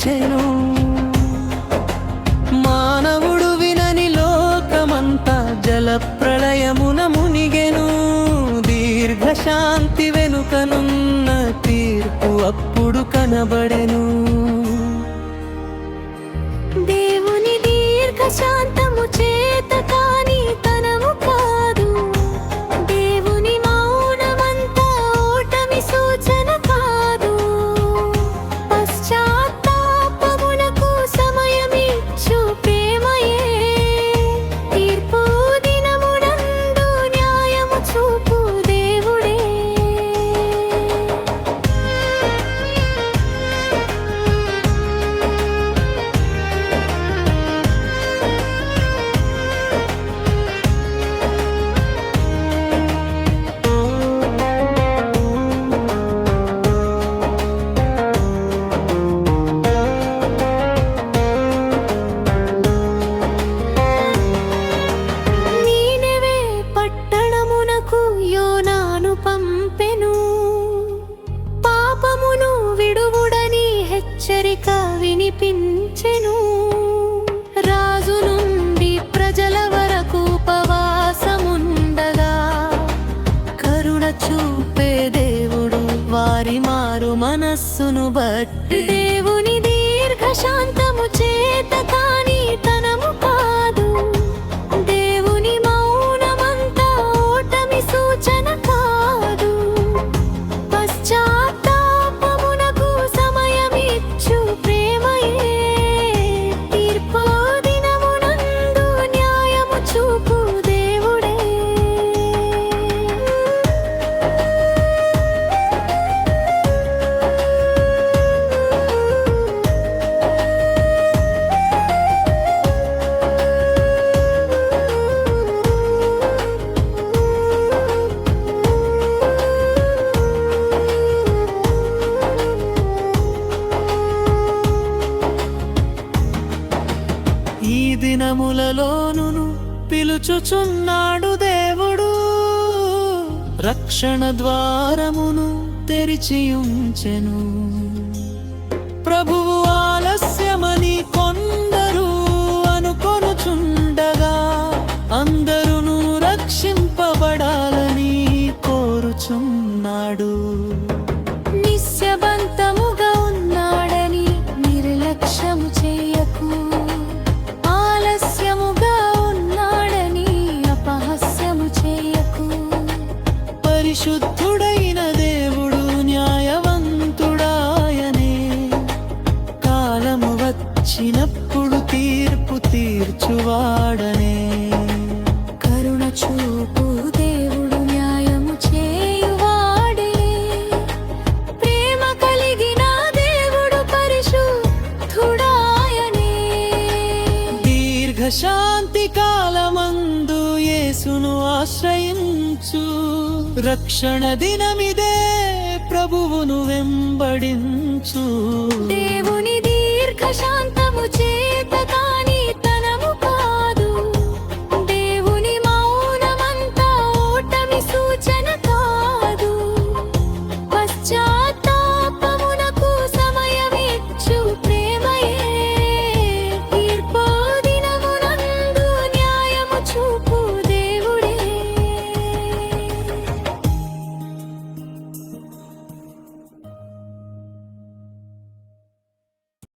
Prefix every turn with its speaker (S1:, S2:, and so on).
S1: నిలిచెను. మానవుడు వినని లోకమంతా జల ప్రళయమున మునిగెను. దీర్ఘశాంతి వెనుకనున్న తీర్పు అప్పుడు కనబడెను.
S2: దేవుని దీర్ఘశాంతము చేత కాని తనము కాదు. దేవుని మౌనమంతా ఓటమి సూచన కాదు. పశ్చాత్తాపమునకు సమయమిచ్చు ప్రేమయే తీర్పు దినమునందు న్యాయము చూపు దేవుడే. నీనెవే పట్టణమునకు యోనాను పంపెను. పాపమును విడువుడని హెచ్చరిక వినిపించెను. రాజు నుండి ప్రజల వరకు ఉపవాసముండగా కరుణ చూపే దేవుడు వారి మారు మనస్సును బట్టి. దేవుని దీర్ఘశాంతము చేత కాని తనము కాదు. దేవుని మౌనమంతా ఓటమి సూచన కాదు. పశ్చాత్తాపమునకు సమయమిచ్చు ప్రేమయే తీర్పు దినమునందు న్యాయము చూపు దేవుడే.
S1: ఈ దినములలోను పిలుచుచున్నాడు దేవుడు. రక్షణ ద్వారమును తెరిచియుంచెను. ప్రభువు ఆలస్యమని కొందరు అనుకొనుచుండగా అందరును రక్షింపబడాలని కోరుచున్నాడు. నిశ్శబ్దముగా ఉన్నాడని నిర్లక్ష్యము చేయకు. ఆలస్యముగా ఉన్నాడని అపహాస్యము చేయకు. పరిశుద్ధుడైన దేవుడు న్యాయవంతుడాయనే. కాలము వచ్చినప్పుడు తీర్పు తీర్చువాడనే. కరుణ చూపు దేవుడు న్యాయము చేయువాడే. ప్రేమ కలిగిన దేవుడు పరిశుద్ధుడాయనే. దీర్ఘశాంతి కాలమందు యేసును ఆశ్రయించు. రక్షణ దినమిదే ప్రభువును వెంబడించు. దేవుని దీర్ఘశాంతము చేత కాని తనము కాదు. దేవుని మౌనమంతా ఓటమి సూచన కాదు. పశ్చాత్తాపమునకు